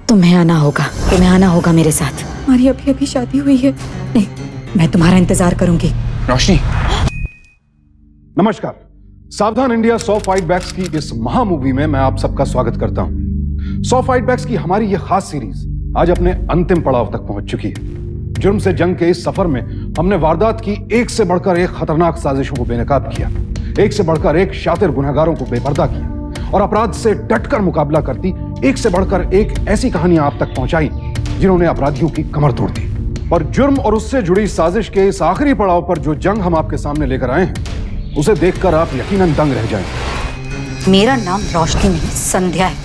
तुम्हें आना होगा मेरे साथ। हमारी अभी अभी शादी हुई है। नहीं, मैं तुम्हारा इंतजार करूंगी। रोशनी, नमस्कार। सावधान इंडिया 100 फाइट बैग्स की इस महामूवी में मैं आप सबका स्वागत करता हूं। 100 फाइट बैग्स की हमारी यह खास सीरीज आज अपने अंतिम पड़ाव तक पहुंच चुकी है। जुर्म से जंग के इस सफर में हमने वारदात की एक से बढ़कर एक खतरनाक साजिशों को बेनकाब किया, एक से बढ़कर एक शातिर गुनहगारों को बेपर्दा किया और अपराध से डटकर मुकाबला करती एक से बढ़कर एक ऐसी कहानियां आप तक पहुंचाई जिन्होंने अपराधियों की कमर तोड़ दी। और जुर्म और उससे जुड़ी साजिश के इस आखिरी पड़ाव पर जो जंग हम आपके सामने लेकर आए हैं, उसे देखकर आप यकीनन दंग रह जाएंगे। मेरा नाम रोशनी नहीं, संध्या है।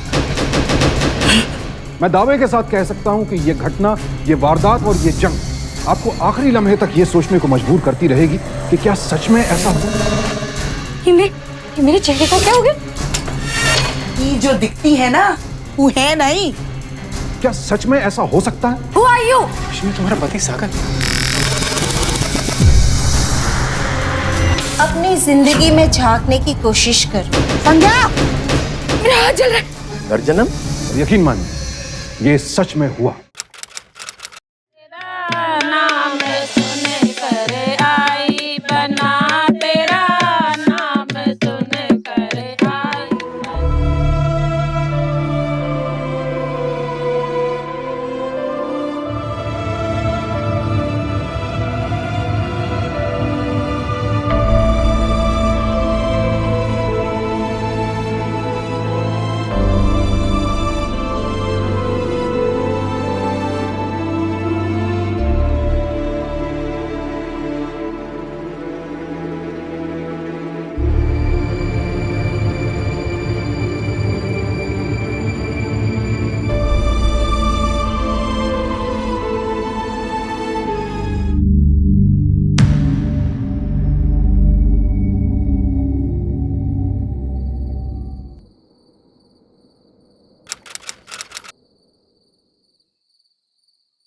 मैं दावे के साथ कह सकता हूं कि यह घटना, यह वारदात और यह जंग आपको आखिरी लम्हे तक यह सोचने को मजबूर करती रहेगी कि क्या सच में ऐसा हो। ये मेरे चेहरे को क्या हो गया? ये जो दिखती है ना, वो है नहीं। क्या सच में ऐसा हो सकता है? Who are you? रोशनी तुम्हारा पति सागर। अपनी जिंदगी में झांकने की कोशिश कर। संध्या, मेरा हाथ जल रहा है। दर्जनम। और यकीन मानिए, ये सच में हुआ।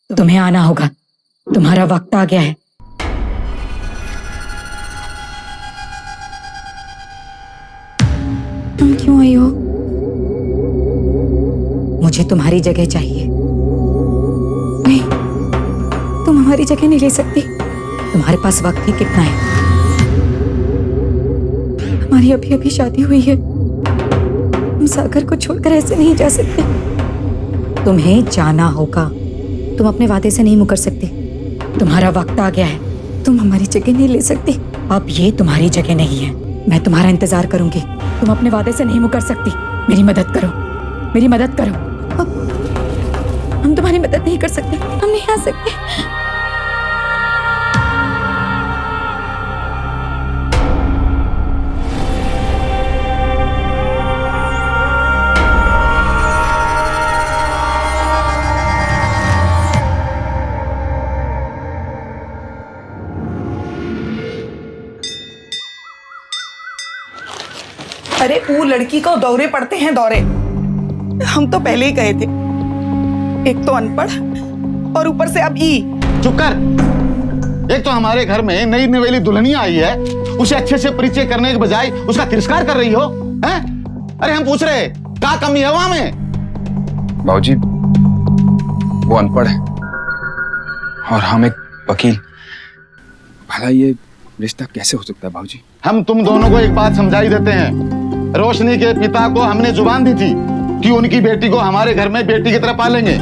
तुम्हें आना होगा, तुम्हारा वक्त आ गया है। तुम क्यों आई हो? मुझे तुम्हारी जगह चाहिए। नहीं, तुम हमारी जगह नहीं ले सकती। तुम्हारे पास वक्त ही कितना है? हमारी अभी अभी शादी हुई है। तुम सागर को छोड़कर ऐसे नहीं जा सकते। तुम्हें जाना होगा। तुम अपने वादे से नहीं मुकर सकती। तुम्हारा वक्त आ गया है। तुम हमारी जगह नहीं ले सकती। अब ये तुम्हारी जगह नहीं है। मैं तुम्हारा इंतजार करूंगी। तुम अपने वादे से नहीं मुकर सकती। मेरी मदद करो, मेरी मदद करो। हम तुम्हारी मदद नहीं कर सकते। हम नहीं आ सकते। अरे वो लड़की को दौरे पड़ते हैं, दौरे। हम तो पहले ही कहे थे, एक तो अनपढ़ और ऊपर से अब ई। चुप कर। एक तो हमारे घर में नई नवेली दुल्हनिया आई है, उसे अच्छे से परिचय करने के बजाय उसका तिरस्कार कर रही हो, हैं? अरे हम पूछ रहे क्या कमी है वहां में? बाबूजी, वो अनपढ़ है और हम एक वकील। भला ये रिश्ता कैसे हो सकता है बाबूजी? हम तुम दोनों को एक बात समझाई देते हैं। रोशनी के पिता को हमने जुबान दी थी कि उनकी बेटी को हमारे घर में बेटी की तरह पालेंगे,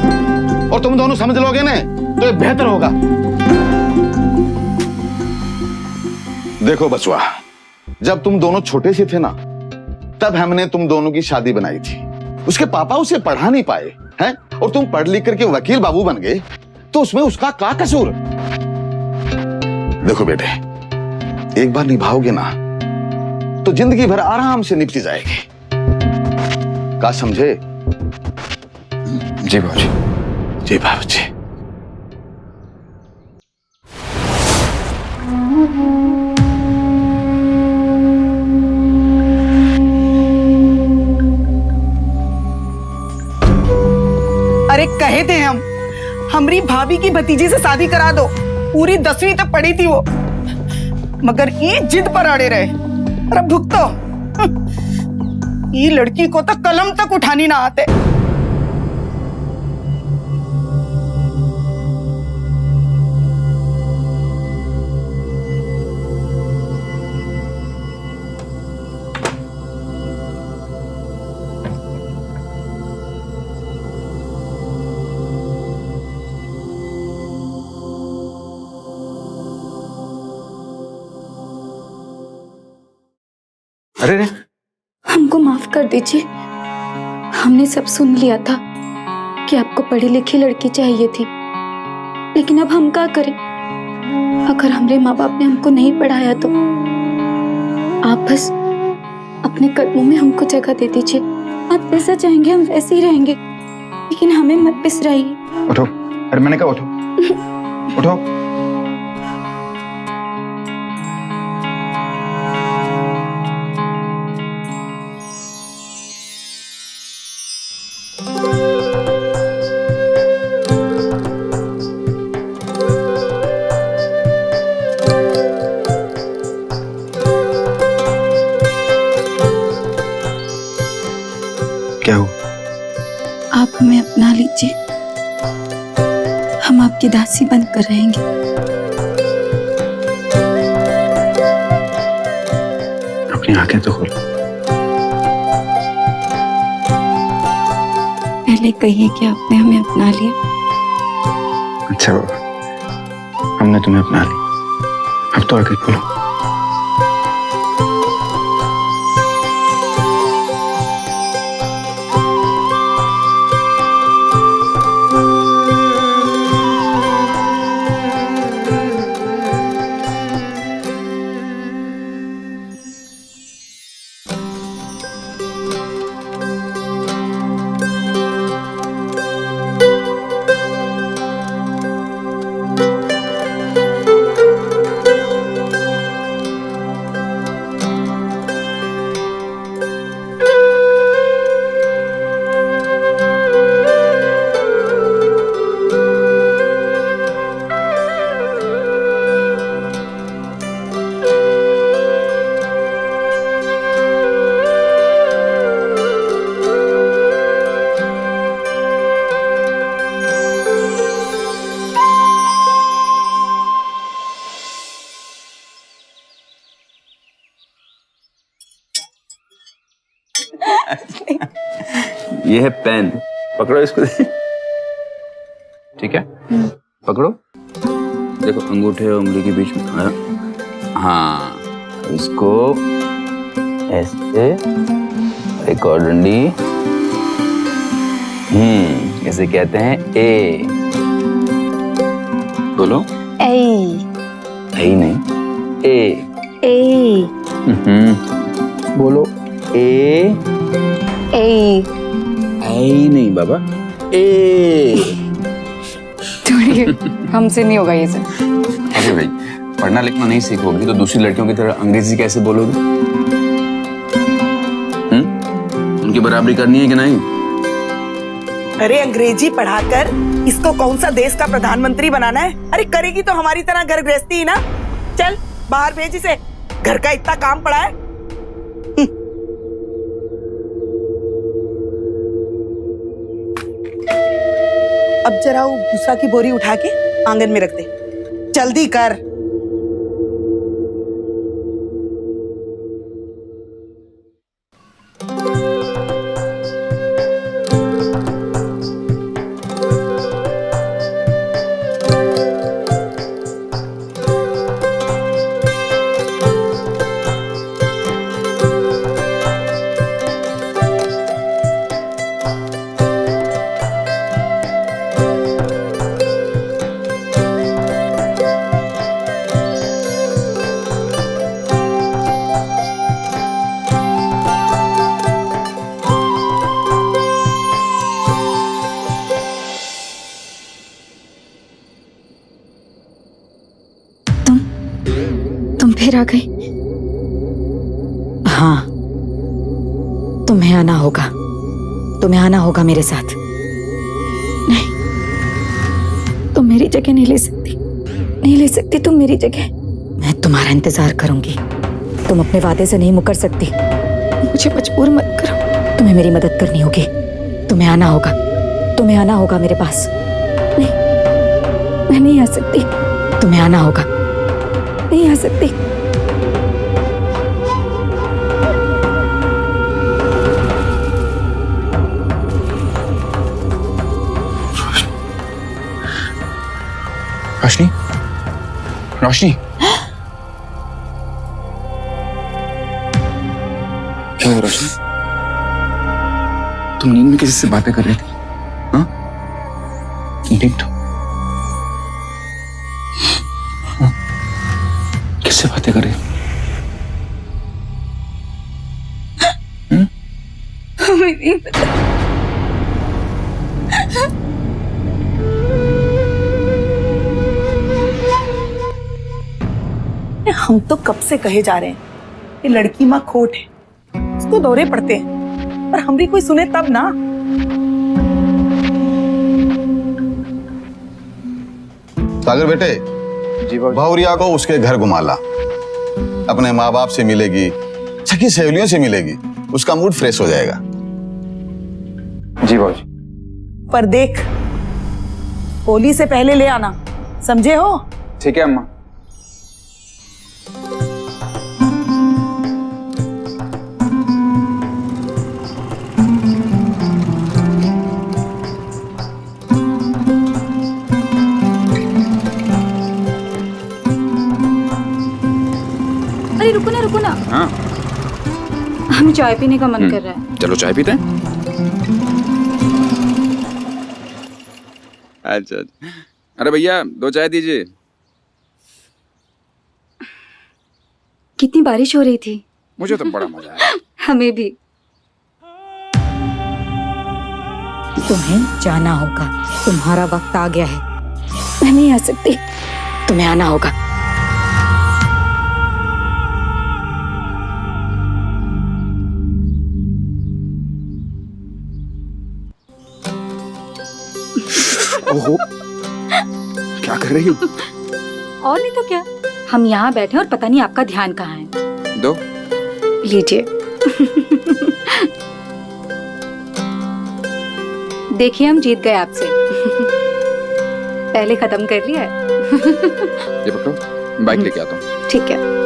और तुम दोनों समझ लोगे ना तो ये बेहतर होगा। देखो बचवा, जब तुम दोनों छोटे से थे ना, तब हमने तुम दोनों की शादी बनाई थी। उसके पापा उसे पढ़ा नहीं पाए हैं, और तुम पढ़ लिख करके वकील बाबू बन गए, तो उसमें उसका क्या कसूर? देखो बेटे, एक बार निभाओगे ना तो जिंदगी भर आराम से निपटी जाएगी। क्या समझे? जी बाबूजी। जी बाबूजी। अरे कहे थे हम, हमारी भाभी की भतीजी से शादी करा दो। पूरी 10वीं तक पढ़ी थी वो, मगर ये जिद पर अड़े रहे। अरे भुगतो। ये लड़की को तो कलम तक उठानी ना आते। अरे रे, हमको माफ कर दीजिए। हमने सब सुन लिया था कि आपको पढ़ी लिखी लड़की चाहिए थी, लेकिन अब हम क्या करें? अगर हमारे माँ बाप ने हमको नहीं पढ़ाया तो आप बस अपने कदमों में हमको जगह दे दीजिए। आप जैसा चाहेंगे हम वैसे ही रहेंगे, लेकिन हमें मत बिसराइए। उठो। अरे मैंने कहा उठो। उठो। क्या हो? आप हमें अपना लीजिए, हम आपकी दासी बनकर रहेंगे। अपनी आंखें तो खोलो। पहले कहिए कि आपने हमें अपना लिया। अच्छा बाबा, हमने तुम्हें अपना लिया, अब तो आगे खोलो। ये है पेन, पकड़ो इसको। ठीक है, पकड़ो। देखो अंगूठे और उंगली के बीच में, हाँ इसको ऐसे, एक और डंडी, इसे कहते हैं ए। बोलो ए नहीं, ए। बोलो ए नहीं बाबा, ए। छोड़िए, हमसे नहीं होगा ये सब। अरे भाई, पढ़ना लिखना नहीं सीखोगी तो दूसरी लड़कियों की तरह अंग्रेजी कैसे बोलोगी? उनकी बराबरी करनी है कि नहीं? अरे अंग्रेजी पढ़ाकर इसको कौन सा देश का प्रधानमंत्री बनाना है? अरे करेगी तो हमारी तरह घर गृहस्थी ही ना। चल बाहर भेज इसे, घर का इतना काम पड़ा है। अब जरा वो भूसा की बोरी उठा के आंगन में रख दे, जल्दी कर। तुम फिर आ गए। हाँ, तुम्हें आना होगा, तुम्हें आना होगा मेरे साथ। नहीं, तुम मेरी जगह नहीं ले सकती, नहीं ले सकती तुम मेरी जगह। मैं तुम्हारा इंतजार करूंगी, तुम अपने वादे से नहीं मुकर सकती। मुझे मजबूर मत करो, तुम्हें मेरी मदद करनी होगी। तुम्हें आना होगा, तुम्हें आना होगा मेरे पास। नहीं, मैं नहीं आ सकती, तुम्हें आना होगा, नहीं आ सकती। रोशनी, रोशनी, क्या हुआ रोशनी? तुम नींद में किसी से बातें कर रही थी? हाँ? नींद? हाँ? किससे बातें कर रही थी? हमें नहीं पता। हम तो कब से कहे जा रहे हैं कि लड़की माँ खोट है, उसको दौरे पड़ते हैं, पर हमरी कोई सुने तब ना। सागर बेटे, जी बाबू। भावरिया को उसके घर घुमा ला, अपने माँ बाप से मिलेगी, सखी सहेलियों से मिलेगी, उसका मूड फ्रेश हो जाएगा। जी बाबूजी। पर देख, होली से पहले ले आना, समझे हो? ठीक है अम्मा। अरे रुको ना। हाँ हमें चाय पीने का मन कर रहा है। चलो चाय पीते हैं। अच्छा, अरे भैया 2 चाय दीजिए। कितनी बारिश हो रही थी। मुझे तो बड़ा मजा आया। हमें भी। तुम्हें जाना होगा, तुम्हारा वक्त आ गया है। मैं नहीं आ सकती, तुम्हें आना होगा। ओहो, क्या कर रही हो? और नहीं तो क्या, हम यहाँ बैठे और पता नहीं आपका ध्यान कहाँ है। दो। लीजिए। देखिए हम जीत गए आपसे। पहले खत्म कर लिया है। ये पकड़ो, बाइक लेके आता हूँ। ठीक है।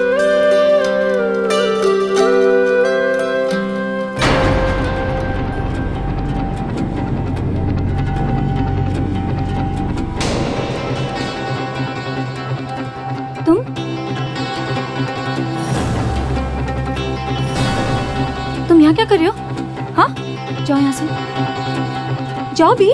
तुम यहाँ क्या कर रहे हो? हाँ, जाओ यहाँ से, जाओ भी।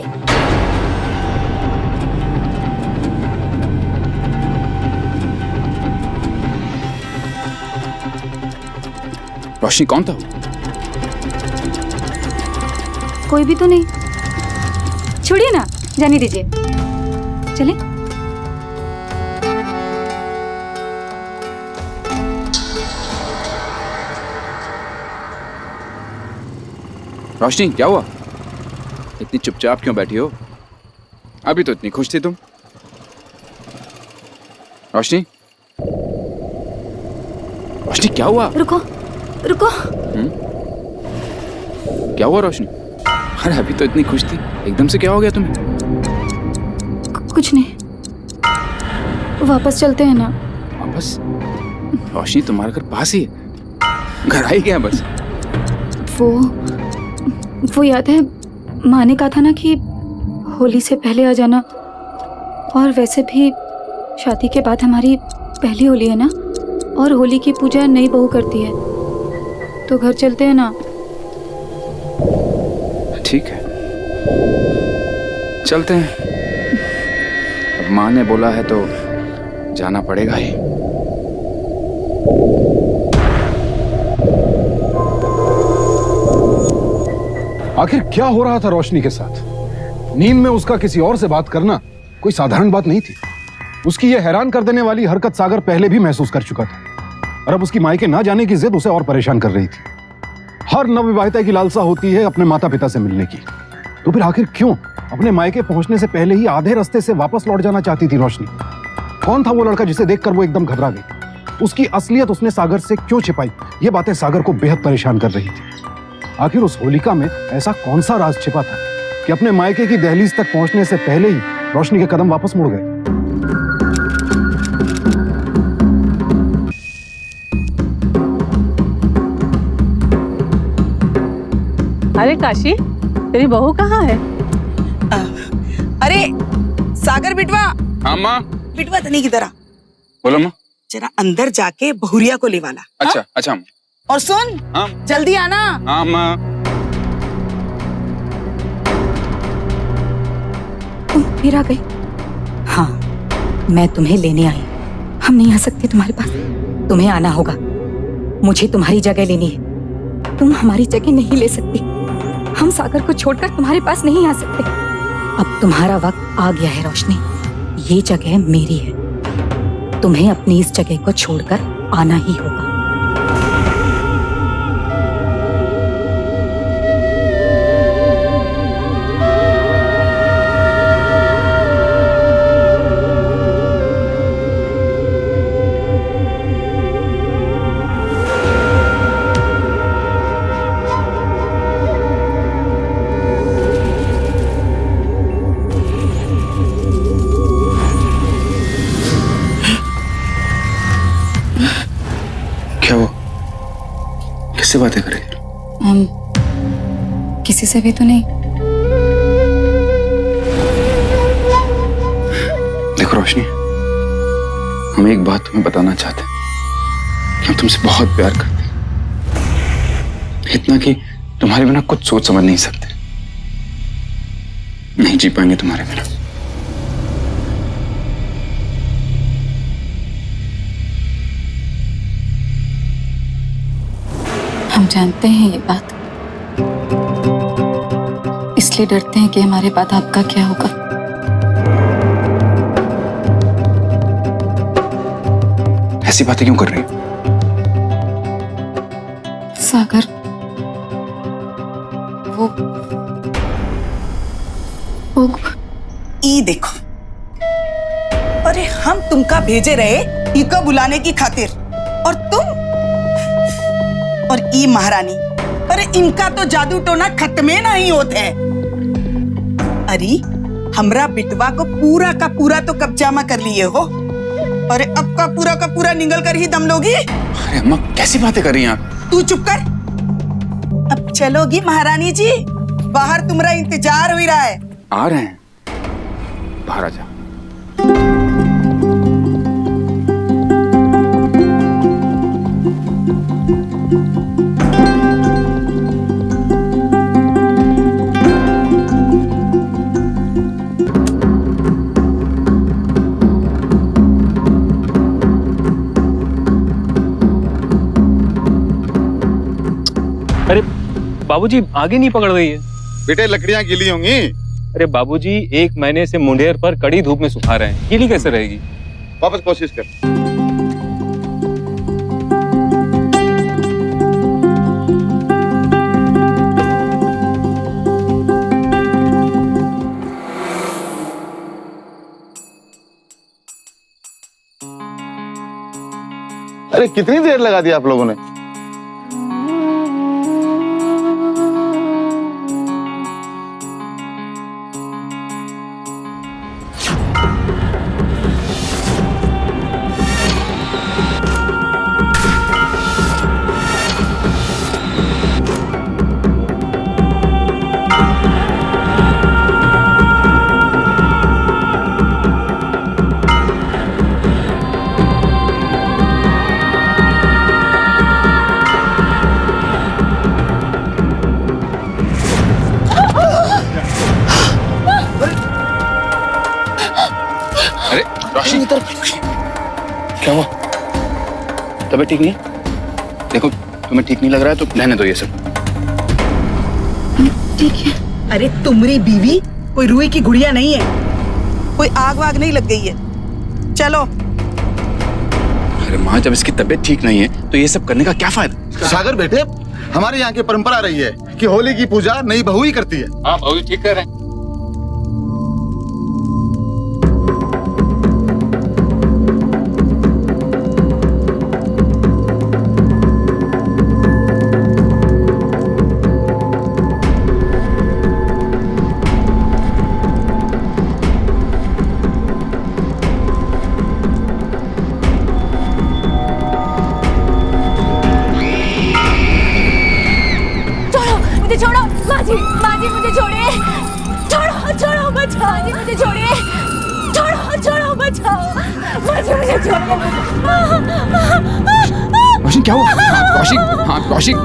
रोशनी कौन था वो? कोई भी तो नहीं। छोड़िए ना, जाने दीजिए। चले। रोशनी क्या हुआ? इतनी चुपचाप क्यों बैठी हो? अभी तो इतनी खुश थी तुम। रोशनी, रोशनी क्या हुआ? रुको। क्या हुआ रोशनी? अरे अभी तो इतनी खुश थी, एकदम से क्या हो गया तुम्हें? कुछ नहीं, वापस चलते हैं ना। वापस? रोशनी तुम्हारा घर पास ही है, घर आई गया बस। वो याद है, माँ ने कहा था ना कि होली से पहले आ जाना। और वैसे भी शादी के बाद हमारी पहली होली है ना, और होली की पूजा नई बहू करती है, तो घर चलते हैं ना। ठीक है, चलते हैं। अब माँ ने बोला है तो जाना पड़ेगा ही। आखिर क्या हो रहा था रोशनी के साथ? नींद में उसका किसी और से बात करना कोई साधारण बात नहीं थी। उसकी यह हैरान कर देने वाली हरकत सागर पहले भी महसूस कर चुका था, और अब उसकी मायके ना जाने की जिद उसे और परेशान कर रही थी। हर नवविवाहिता की लालसा होती है अपने माता पिता से मिलने की, तो फिर आखिर क्यों अपने मायके पहुंचने से पहले ही आधे रास्ते से वापस लौट जाना चाहती थी रोशनी? कौन था वो लड़का जिसे देखकर वो एकदम घबरा गई? उसकी असलियत उसने सागर से क्यों छिपाई? ये बातें सागर को बेहद परेशान कर रही थी। आखिर उस होलिका में ऐसा कौन सा राज छिपा था कि अपने मायके की दहलीज तक पहुंचने से पहले ही रोशनी के कदम वापस मुड़ गए? अरे काशी, तेरी बहू कहाँ है? अरे सागर बिटवा, हाँ माँ। बिटवा तनी किधर आ, बोलो माँ। जरा अंदर जाके बहुरिया को ले वाला। अच्छा अच्छा माँ। और सुन, हाँ जल्दी आना। हाँ माँ। तुम फिर आ गई। हाँ, मैं तुम्हें लेने आई। हम नहीं आ सकते तुम्हारे पास, तुम्हें आना होगा। मुझे तुम्हारी जगह लेनी है। तुम हमारी जगह नहीं ले सकती। हम सागर को छोड़कर तुम्हारे पास नहीं आ सकते। अब तुम्हारा वक्त आ गया है रोशनी। ये जगह मेरी है। तुम्हें अपनी इस जगह को छोड़कर आना ही होगा। क्या वो किससे बातें करे? हम किसी से भी तो नहीं। देखो रोशनी, हम एक बात तुम्हें बताना चाहते हैं कि हम तुमसे बहुत प्यार करते हैं। इतना कि तुम्हारे बिना कुछ सोच समझ नहीं सकते। नहीं जी पाएंगे तुम्हारे बिना। हम जानते हैं ये बात, इसलिए डरते हैं कि हमारे बाद आपका क्या होगा। ऐसी बातें क्यों कर रही हो? सागर, वो ई देखो, अरे हम तुमका भेजे रहे इको बुलाने की खातिर, और तुम और ई महारानी, अरे इनका तो जादू टोना खत्मे नहीं होते है। अरे हमरा बिटवा को पूरा का पूरा तो कब्जा में कर लिए हो, अरे अब का पूरा निगल कर ही दम लोगी। अरे अम्मा, कैसी बातें कर रही हैं आप? तू चुप कर। अब चलोगी महारानी जी, बाहर तुम्हारा इंतजार हो रहा है। आ रहे हैं, बाहर आ जा। अरे बाबूजी, आगे नहीं पकड़ रही है। बेटे लकड़ियां गीली होंगी। अरे बाबूजी, 1 महीने से मुंडेर पर कड़ी धूप में सुखा रहे हैं, गीली कैसे रहेगी? वापस कोशिश कर। अरे कितनी देर लगा दी आप लोगों ने? अरे रोशनी, क्या हुआ? तबीयत ठीक नहीं है? देखो, तुम्हें ठीक नहीं लग रहा है तो रहने दो ये सब। ठीक है। अरे तुम्हारी बीवी कोई रुई की गुड़िया नहीं है, कोई आग वाग नहीं लग गई है। चलो। अरे माँ, जब इसकी तबीयत ठीक नहीं है तो ये सब करने का क्या फायदा? सागर बेटे, हमारे यहाँ की परंपरा रही है कि होली की पूजा नई बहू ही करती है। हाँ बहू ठीक कर रहे हैं। छोड़ो माजी, माजी मुझे छोड़िए, छोड़ो छोड़ो बचाओ, माजी मुझे छोड़िए, छोड़ो छोड़ो बचाओ, माजी मुझे छोड़ो। क्या हुआ? हाँ कौशिक, हाँ कौशिक।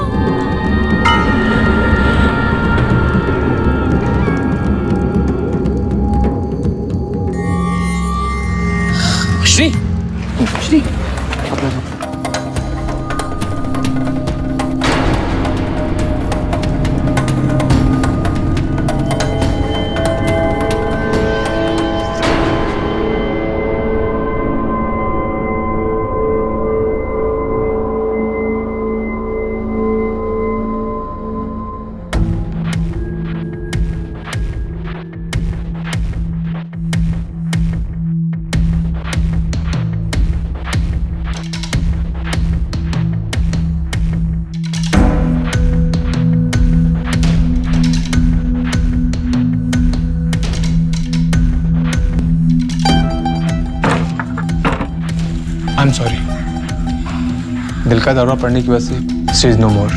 रोशनी, रोशनी। आई एम सॉरी, दिल का दौरा पड़ने की वजह से शी इज नो मोर।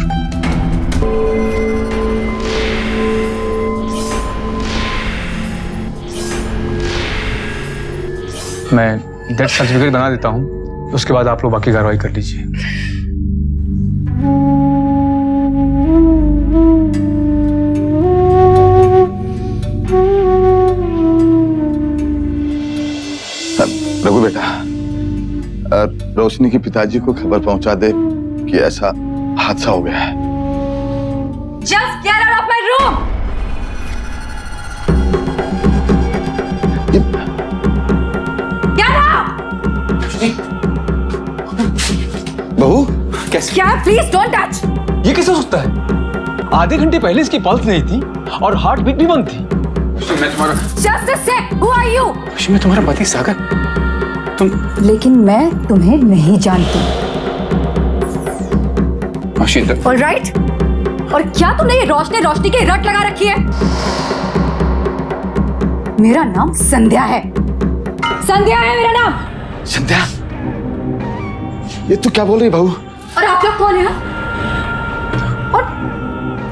मैं डेथ सर्टिफिकेट बना देता हूँ, उसके बाद आप लोग बाकी कार्रवाई कर लीजिए। रघु बेटा, रोशनी के पिताजी को खबर पहुंचा दे कि ऐसा हादसा हो गया है। Just get out of my room! Get out! बहू कैसे? क्या? Please don't touch! ये कैसे हो सकता है? आधे घंटे पहले इसकी पल्स नहीं थी और हार्ट बीट भी बंद थी। मैं तुम्हारा, Just a sec! Who are you? मैं तुम्हारा पति सागर। तुम, लेकिन मैं तुम्हें नहीं जानती। All right? और क्या तुमने ये रोशनी की रट लगा रखी है? मेरा नाम संध्या है। संध्या है मेरा नाम। संध्या, ये तू क्या बोल रही बहू? और आप लोग कौन है? और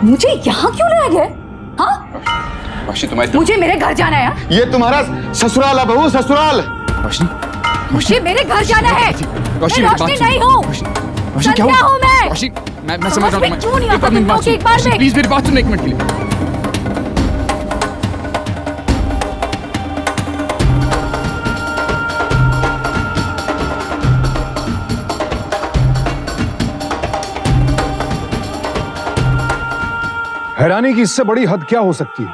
मुझे यहाँ क्यों लाया गया? हाँ? तुम्हारी, मुझे मेरे घर जाना है। ये तुम्हारा ससुराल है बहू, ससुराल। रोशनी, मुझे मेरे घर जाना है। मैं रोशनी नहीं हूँ। क्या हुआ? हूँ मैं। रोशनी, मैं समझ रहा हूँ। क्यों नहीं आता तुम लोग एक बार में? प्लीज मेरी बात सुनो एक मिनट के लिए। हैरानी की इससे बड़ी हद क्या हो सकती है?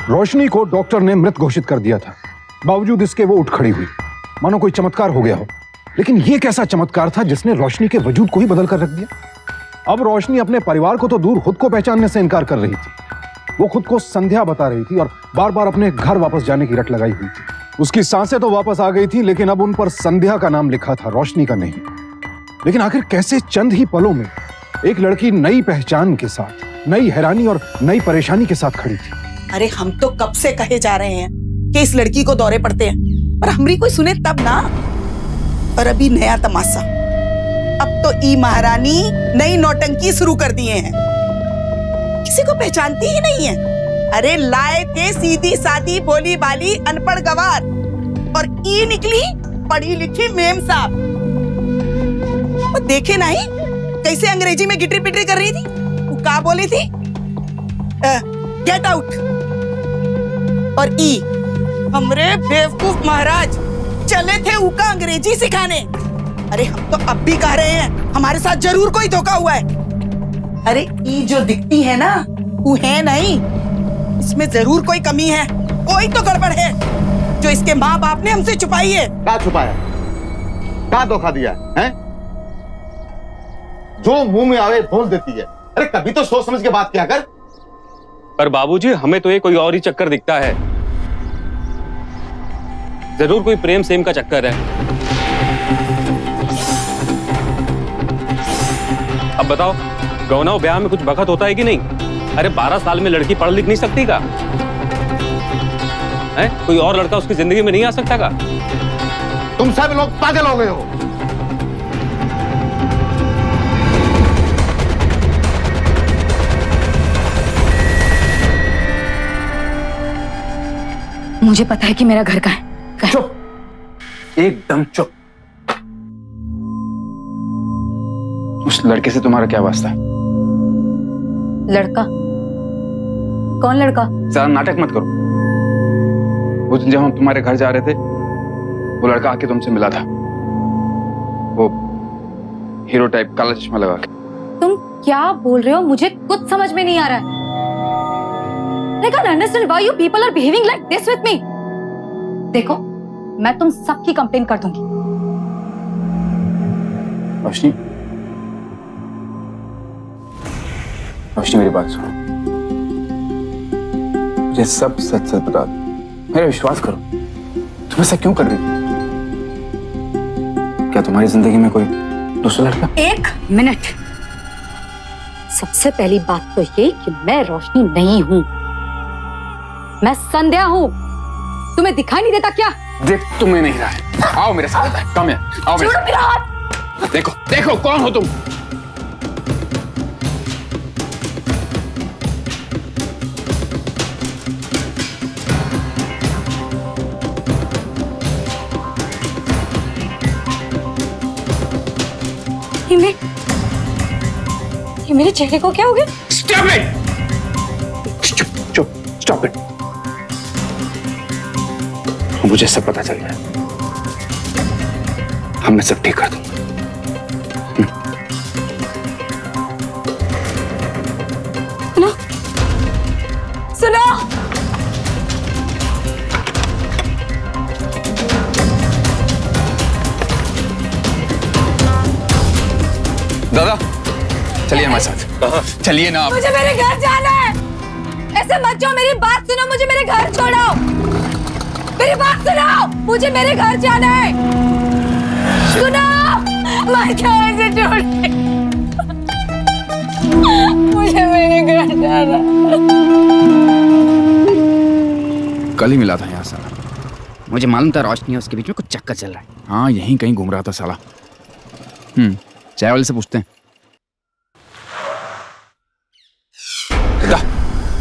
रोशनी को डॉक्टर ने मृत घोषित कर दिया था, बावजूद इसके वो उठ खड़ी हुई, मानो कोई चमत्कार हो गया हो। लेकिन ये कैसा चमत्कार था जिसने रोशनी के वजूद को ही बदल कर रख दिया? अब रोशनी अपने परिवार को तो दूर खुद को पहचानने से इनकार कर रही थी। वो खुद को संध्या बता रही थी और बार बार अपने घर वापस जाने की रट लगाई हुई थी। उसकी सांसें तो वापस आ गई थी, लेकिन अब उन पर संध्या का नाम लिखा था, रोशनी का नहीं। लेकिन आखिर कैसे चंद ही पलों में एक लड़की नई पहचान के साथ, नई हैरानी और नई परेशानी के साथ खड़ी थी? अरे हम तो कब से कहे जा रहे हैं कि इस लड़की को दौरे पड़ते हैं, पर हमरी कोई सुने तब ना। और अभी नया तमाशा, अब तो ई महारानी नई नौटंकी शुरू कर दिए हैं। किसी को पहचानती ही नहीं है। अरे लाए थे सीधी सादी भोली भाली अनपढ़ गवार, और ई निकली पढ़ी लिखी मेम साहब। वो देखे नहीं कैसे अंग्रेजी में गिटरी पिटरी कर रही थी। वो क्या बोली थी? Get out. और ई हमरे बेवकूफ महाराज चले थे उका अंग्रेजी सिखाने। अरे हम तो अब भी कह रहे हैं हमारे साथ जरूर कोई धोखा हुआ है। अरे ई जो दिखती है ना, वो है नहीं, इसमें जरूर कोई कमी है, कोई तो गड़बड़ है जो इसके माँ बाप ने हमसे छुपाई है। क्या छुपाया? क्या धोखा दिया है? जो मुंह में आवे बोल देती है। अरे कभी तो सोच समझ के बात किया कर। पर बाबूजी, हमें तो ये कोई और ही चक्कर दिखता है। जरूर कोई प्रेम सेम का चक्कर है। अब बताओ, गौना ब्याह में कुछ बखत होता है कि नहीं? अरे 12 साल में लड़की पढ़ लिख नहीं सकती का? है? कोई और लड़का उसकी जिंदगी में नहीं आ सकता का? तुम सब लोग पागल हो गए हो। मुझे पता है कि मेरा घर कहाँ है। चुप, एकदम चुप। उस लड़के से तुम्हारा क्या वास्ता है? लड़का? कौन लड़का? ज्यादा नाटक मत करो। उस दिन जब हम तुम्हारे घर जा रहे थे, वो लड़का आके तुमसे मिला था, वो हीरो टाइप, काला चश्मा लगा के। तुम क्या बोल रहे हो? मुझे कुछ समझ में नहीं आ रहा है। I can't understand why you people are behaving like this with me. देखो, मैं तुम सबकी कंप्लेन कर दूंगी। रोशनी, रोशनी मेरी बात सुनो, मुझे सब सच सच बता दो। मेरा विश्वास करो, तुम ऐसा क्यों कर रही हो? क्या तुम्हारी जिंदगी में कोई दूसरा लड़का? एक मिनट। सबसे पहली बात तो ये कि मैं रोशनी नहीं हूं, मैं संध्या हूं। तुम्हें दिखाई नहीं देता क्या? देख तुम्हें नहीं रहा है। आओ मेरे साथ, कम है, आओ मेरे छोड़ो मेरा हाथ। साथ। देखो देखो कौन हो तुम? ये मेरे चेहरे को क्या हो गया? Stop it! चुप, stop it! मुझे सब पता चल गया। मैं सब ठीक कर दूंगा। सुनो, सुनो। दादा, चलिए हमारे साथ। चलिए ना आप। मुझे मेरे घर जाना है। ऐसे मत जाओ, मेरी बात सुनो, मुझे मेरे घर छोड़ो। मेरी बात सुनो, मुझे मेरे घर जाना है। सुनो, मैं क्या ऐसे छोड़ दे। मुझे मेरे घर जाना। कल ही मिला था यहाँ साला। मुझे मालूम था रोशनी है, उसके बीच में कुछ चक्कर चल रहा है। हाँ, यहीं कहीं घूम रहा था साला। चाय वाले से पूछते हैं।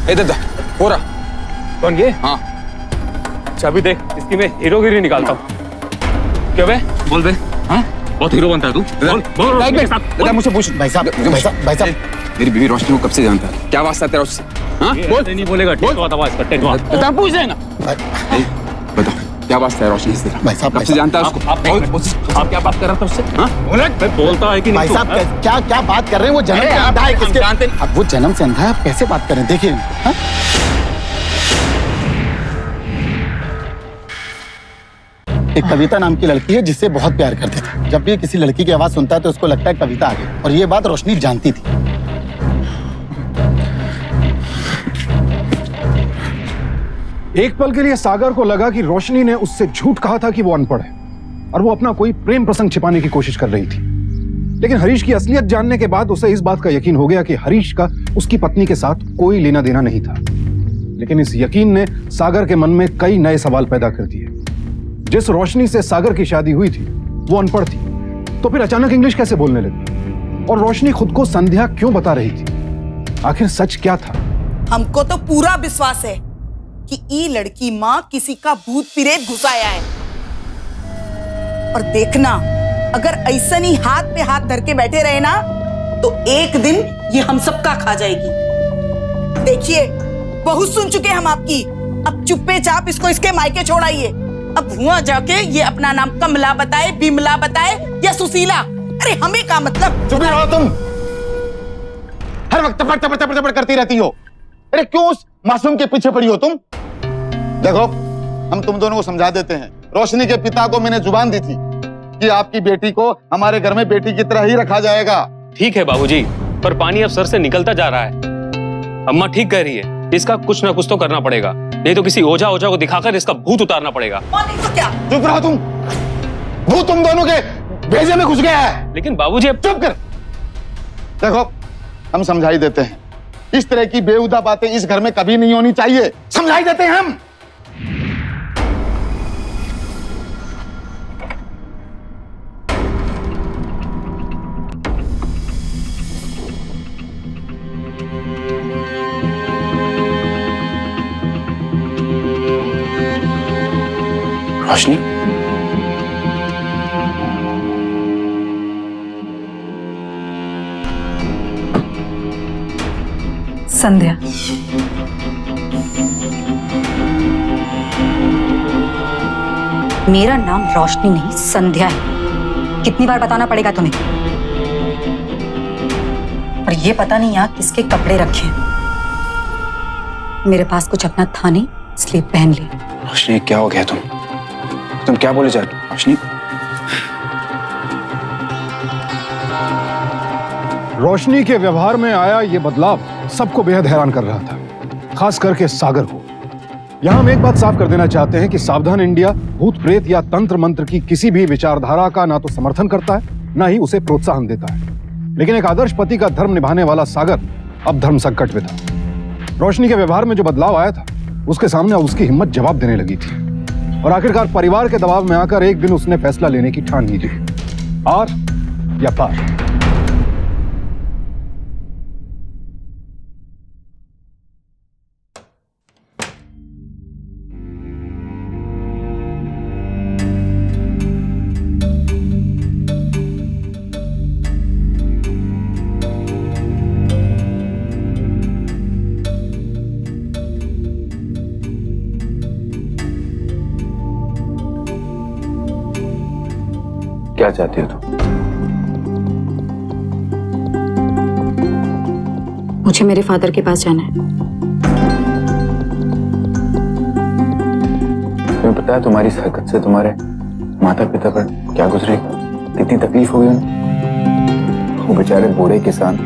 दादा, हो रहा। कौन ये? हाँ, चाबी दे, इसकी मैं हीरोगिरी निकालता हूँ। क्या बे? बोल बे। हाँ? बहुत हीरो बनता है तू। बोल, बोल। दादा मुझसे पूछ। भाई साहब, मेरी बीवी रोशनी को कब से जानता है? क्या वास्ता है तेरा उससे? हाँ, बोल। नहीं बोलेगा। दादा पूछ लेना। बता, क्या वास्ता है रोशनी से? भाई साहब, कब से जानता है उसको? आप क्या बात कर रहा था उससे? हाँ? बोलता है कि नहीं? भाई साहब, क्या बात कर रहे हैं? वो जन्म से अंधा है। किसके जानते? अब वो जन्म से अंधा है, आप कैसे बात कर रहे हैं? देखिए, हाँ? एक कविता नाम की लड़की है जिससे बहुत प्यार करते थे। जब भी किसी लड़की की आवाज सुनता है तो उसको लगता है कविता आ गई, और ये बात रोशनी जानती थी। एक पल के लिए सागर को लगा कि रोशनी ने उससे झूठ कहा था कि वो अनपढ़ है और वो अपना कोई प्रेम प्रसंग छिपाने की कोशिश कर रही थी। लेकिन हरीश की असलियत जानने के बाद उसे इस बात का यकीन हो गया कि हरीश का उसकी पत्नी के साथ कोई लेना देना नहीं था। लेकिन इस यकीन ने सागर के मन में कई नए सवाल पैदा कर दिए। जिस रोशनी से सागर की शादी हुई थी वो अनपढ़ थी, तो फिर अचानक इंग्लिश कैसे बोलने लगी? और रोशनी खुद को संध्या क्यों बता रही थी? आखिर सच क्या था? हमको तो पूरा विश्वास है कि ये लड़की माँ किसी का भूत प्रेत घुसाया है। और देखना, अगर ऐसा नहीं हाथ पे हाथ धर के बैठे रहे ना, तो एक दिन ये हम सबका खा जाएगी। देखिए, बहुत सुन चुके हम आपकी। अब चुप्पे चाप इसको इसके मायके छोड़ाइए। अब हुआ जाके ये अपना नाम कमला बताए, बिमला बताए या सुशीला। अरे हमें का मतलब? चुप रहो तुम। हर वक्त टपड़ टपड़ टपड़ टपड़ करती रहती हो। अरे क्यों उस मासूम के पीछे पड़ी हो तुम? देखो, हम तुम दोनों को समझा देते हैं। रोशनी के पिता को मैंने जुबान दी थी कि आपकी बेटी को हमारे घर में बेटी की तरह ही रखा जाएगा। ठीक है बाबूजी, पर पानी अब सर से निकलता जा रहा है। अम्मा ठीक कह रही है, इसका कुछ ना कुछ तो करना पड़ेगा, नहीं तो किसी ओझा को दिखाकर इसका भूत उतारना पड़ेगा। नहीं तो क्या? चुप रहो तुम। भूत तुम दोनों के भेजे में घुस गया है। लेकिन बाबूजी अब चुप कर। देखो, हम समझाई देते हैं। इस तरह की बेहुदा बातें इस घर में कभी नहीं होनी चाहिए। समझाई देते हैं हम। रोशनी, संध्या। मेरा नाम रोशनी नहीं संध्या है। कितनी बार बताना पड़ेगा तुम्हें? और ये पता नहीं यहाँ किसके कपड़े रखे हैं। मेरे पास कुछ अपना था नहीं, इसलिए पहन ली। रोशनी क्या हो गया तुम क्या बोले जा रही हो? रोशनी रोशनी के व्यवहार में आया ये बदलाव सबको बेहद हैरान कर रहा था, खास करके सागर को। यहां हम एक बात साफ कर देना चाहते हैं कि सावधान इंडिया भूत प्रेत या तंत्र मंत्र की किसी भी विचारधारा का ना तो समर्थन करता है, ना ही उसे प्रोत्साहन देता है। लेकिन एक आदर्श पति का धर्म निभाने वाला सागर अब धर्म संकट में था। रोशनी के व्यवहार में जो बदलाव आया था, उसके सामने उसकी हिम्मत जवाब देने लगी थी। और आखिरकार परिवार के दबाव में आकर एक दिन उसने फैसला लेने की ठान ली थी, आर या पार। क्या चाहती हो तुम? मुझे मेरे फादर के पास जाना है। तुम्हें पता है तुम्हारी इस हरकत से तुम्हारे माता पिता पर क्या गुजरेगा? कितनी तकलीफ होगी उन्हें। वो बेचारे बूढ़े किसान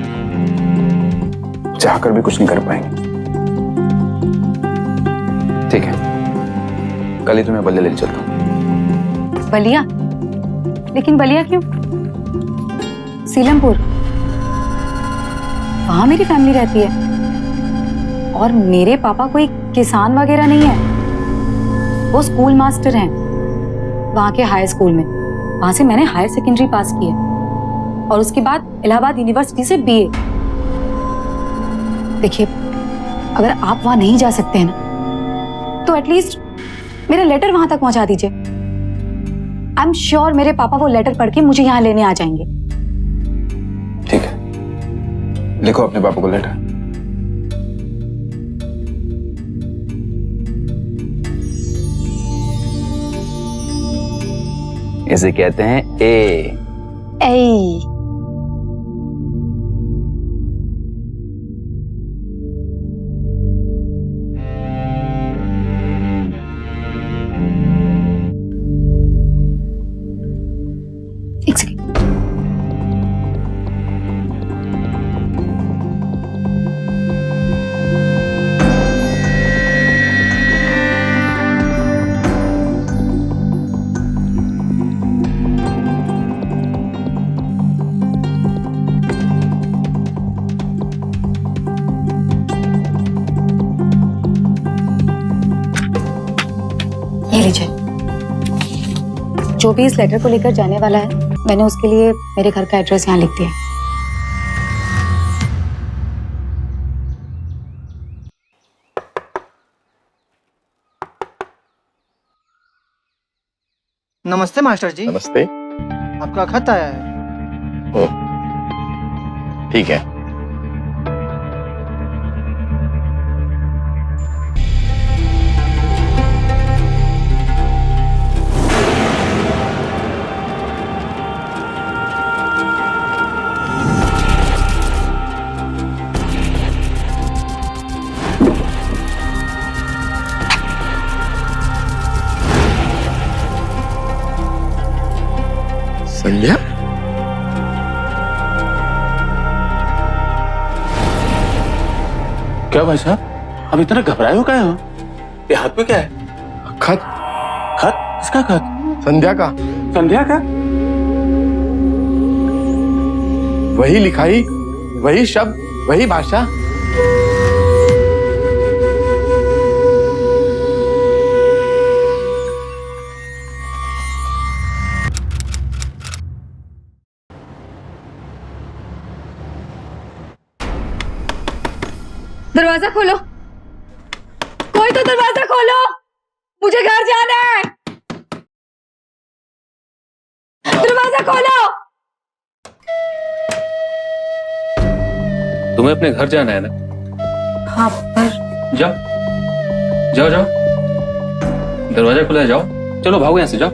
चाहकर भी कुछ नहीं कर पाएंगे। ठीक है, कल ही तुम्हें बलिया ले चलता हूँ। बलिया? लेकिन बलिया क्यों? सीलमपुर, वहां मेरी फैमिली रहती है और मेरे पापा कोई किसान वगैरह नहीं है। वो स्कूल मास्टर हैं वहां के हाई स्कूल में। वहां से मैंने हायर सेकेंडरी पास की है और उसके बाद इलाहाबाद यूनिवर्सिटी से BA। देखिए, अगर आप वहां नहीं जा सकते हैं ना, तो एटलीस्ट मेरा लेटर वहां तक पहुंचा दीजिए। आई एम श्योर मेरे पापा वो लेटर पढ़ के मुझे यहाँ लेने आ जाएंगे। ठीक है, लिखो अपने पापा को लेटर। इसे कहते हैं ए। एक सेकेंड। ये लीजिए। जो भी इस लेटर को लेकर जाने वाला है, मैंने उसके लिए मेरे घर का एड्रेस यहाँ लिख दिया। नमस्ते मास्टर जी। नमस्ते। आपका खत आया है। ओ, ठीक है। संध्या, क्या भाई साहब, अब इतना घबराए हो क्या हो? ये हाथ में क्या है? खत। खत? किसका खत? संध्या का। संध्या का? वही लिखाई, वही शब्द, वही भाषा। दरवाजा खोलो, कोई तो दरवाजा खोलो, मुझे घर जाना है। दरवाजा खोलो। तुम्हें अपने घर जाना है ना? हाँ पर जाओ जाओ जाओ, दरवाजा खुला है, जाओ, चलो भागो यहाँ से, जाओ।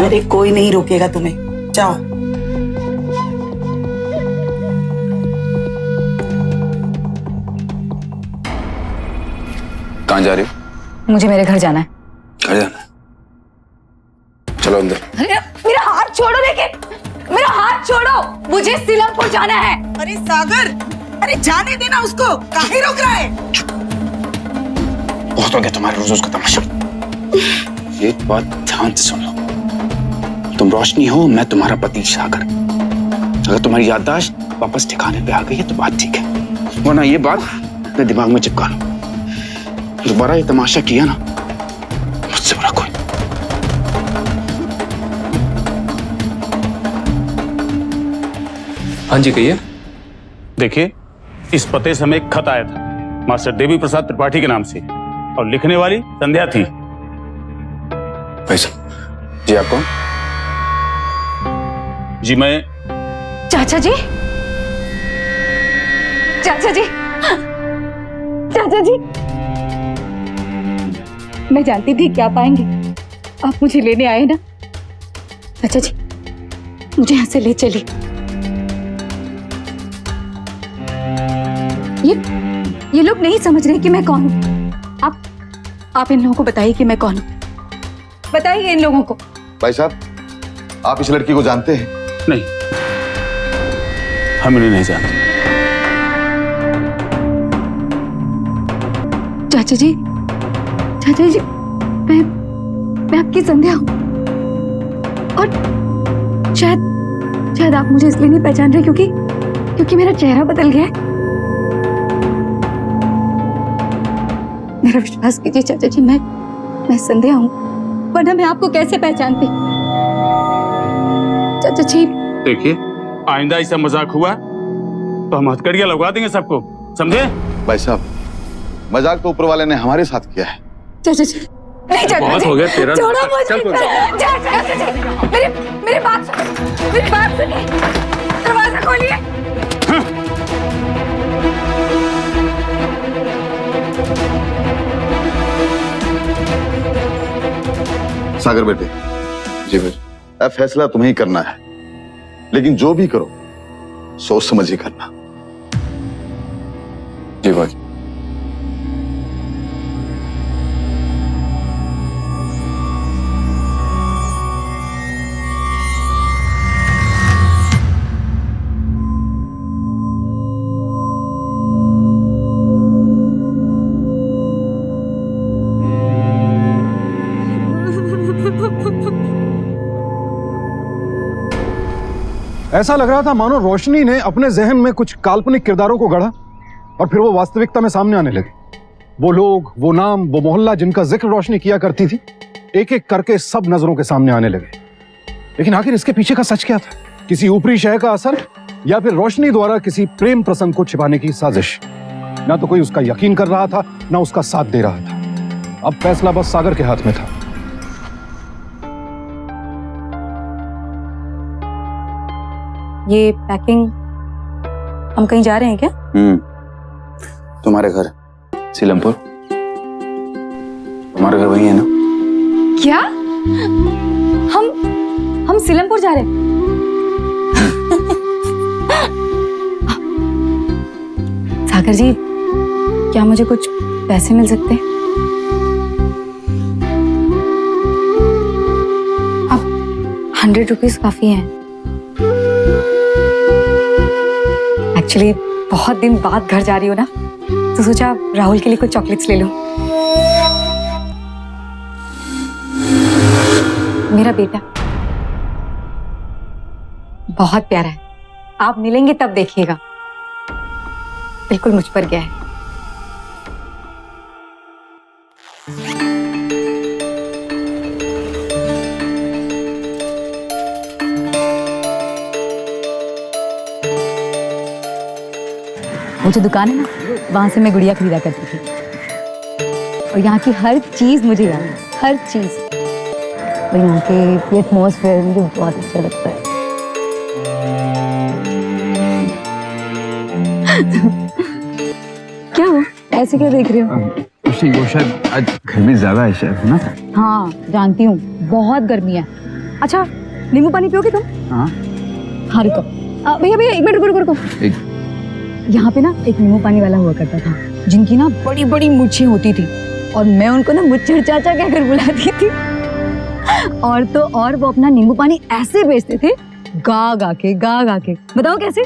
अरे कोई नहीं रोकेगा तुम्हें, जाओ। कहाँ जा रही हो? मुझे मेरे घर जाना है। घर जाना है? चलो अंदर। अरे मेरा हाथ छोड़ो, लेकिन मेरा हाथ छोड़ो, मुझे सीलमपुर जाना है। अरे सागर, अरे जाने देना उसको, काहे रोक रहा है? बहुत हो गया तुम्हारे रोज का तमाशा। एक बात ध्यान से सुन लो, तुम रोशनी हो, मैं तुम्हारा पति सागर। अगर तुम्हारी याददाश्त वापस ठिकाने पे आ गई है तो बात ठीक है, वरना ये बात अपने दिमाग में चिपका लो। दोबारा ये तमाशा किया ना, मुझसे बुरा कोई। हाँ जी कहिए। देखिए, इस पते से हमें एक खत आया था मास्टर देवी प्रसाद त्रिपाठी के नाम से, और लिखने वाली संध्या थी। भाई साहब जी, आप कौन? जी मैं चाचा जी, चाचा जी, चाचा जी, मैं जानती थी क्या पाएंगे, आप मुझे लेने आए ना। चाचा जी, मुझे यहाँ से ले चलिए। ये लोग नहीं समझ रहे कि मैं कौन हूँ। आप इन लोगों को बताइए कि मैं कौन हूँ, बताइए इन लोगों को। भाई साहब, आप इस लड़की को जानते हैं? नहीं, हम इन्हें नहीं जानते। चाचा जी, चाचा जी, मैं आपकी संध्या हूँ, और शायद आप मुझे इसलिए नहीं पहचान रहे क्योंकि मेरा चेहरा बदल गया है। मेरा विश्वास कीजिए चाचा जी, मैं संध्या हूँ, वरना मैं आपको कैसे पहचानती। चाचा जी देखिए, आइंदा ऐसा मजाक हुआ तो हम हथकड़ियां लगवा देंगे सबको, समझे? भाई साहब, मजाक तो ऊपर वाले ने हमारे साथ किया है। चाचा जी, नहीं चाचा बहुत जी, हो गया तेरा। छोड़ो मुझे। चल तू। चाचा जी, मेरी बात सुनिए, दरवाजा खोलिए। सागर बेटे, जी भाई। अब फैसला तुम्हें ही करना है, लेकिन जो भी करो सोच समझ ही करना। जी भाई। ऐसा लग रहा था मानो रोशनी ने अपने जहन में कुछ काल्पनिक किरदारों को गढ़ा और फिर वो वास्तविकता में सामने आने लगे। वो लोग, वो नाम, वो मोहल्ला जिनका जिक्र रोशनी किया करती थी, एक एक करके सब नजरों के सामने आने लगे। लेकिन आखिर इसके पीछे का सच क्या था? किसी ऊपरी शय का असर, या फिर रोशनी द्वारा किसी प्रेम प्रसंग को छिपाने की साजिश? ना तो कोई उसका यकीन कर रहा था, ना उसका साथ दे रहा था। अब फैसला बस सागर के हाथ में था। ये पैकिंग, हम कहीं जा रहे हैं क्या? तुम्हारे घर सीलमपुर, तुम्हारा घर वही है ना? क्या? हम सीलमपुर जा रहे हैं? सागर जी, क्या मुझे कुछ पैसे मिल सकते हैं? अब 100 रुपीज काफी हैं। एक्चुअली बहुत दिन बाद घर जा रही हो ना, तो सोचा राहुल के लिए कुछ चॉकलेट्स ले लूं। मेरा बेटा बहुत प्यारा है, आप मिलेंगे तब देखिएगा, बिल्कुल मुझ पर गया है। वो जो दुकान है ना, वहां से मैं गुड़िया खरीदा करती थी, और यहाँ की हर चीज मुझे याद है, हर चीज। और यहाँ के एटमॉस्फेयर मुझे बहुत अच्छा लगता है। क्या हुआ, ऐसे क्या देख रहे हो? वो शायद आज गर्मी ज्यादा है शायद, है ना? हाँ जानती हूँ, बहुत गर्मी है। अच्छा नींबू पानी पियोगे तुम? हाँ हाँ रुको, भैया भैया एक मिनट रुको रुको। यहाँ पे ना एक नींबू पानी वाला हुआ करता था, जिनकी ना बड़ी बड़ी मूछें होती थी, और मैं उनको ना मुच्छर चाचा कहकर बुलाती थी। और तो और वो अपना नींबू पानी ऐसे बेचते थे, गा गा के। बताओ कैसे?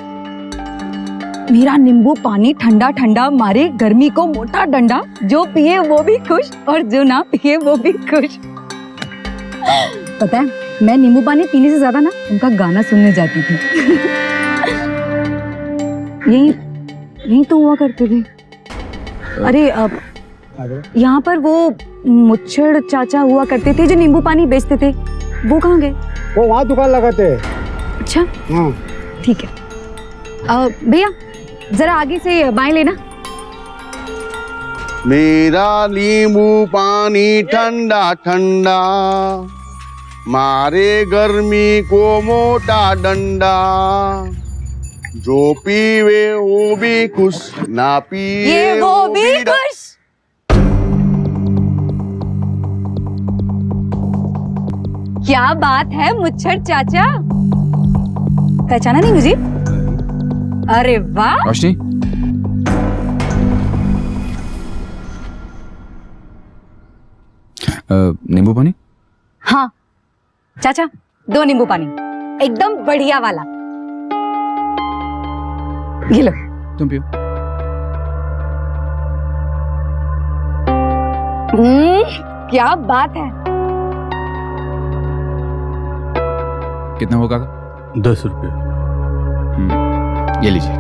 मेरा नींबू पानी ठंडा ठंडा मारे गर्मी को मोटा डंडा, जो पिए वो भी खुश और जो ना पिए वो भी खुश। पता है मैं नींबू पानी पीने से ज्यादा ना उनका गाना सुनने जाती थी। यही तो हुआ करते थे। अरे अब यहाँ पर वो मुच्छड़ चाचा हुआ करते थे जो नींबू पानी बेचते थे, वो कहाँ गए? वो वहाँ दुकान लगाते हैं। अच्छा हाँ ठीक है। भैया जरा आगे से बाएं लेना। मेरा नींबू पानी ठंडा ठंडा मारे गर्मी को मोटा डंडा, जो पीवे वो भी खुश, ना पिए वो भी खुश। क्या बात है मुच्छड़ चाचा, पहचाना नहीं मुझे? अरे वाह। रोशनी, नींबू पानी? हाँ चाचा 2 नींबू पानी, एकदम बढ़िया वाला। ये लो। तुम पियो। क्या बात है। कितना होगा? 10 रुपये। ये लीजिए।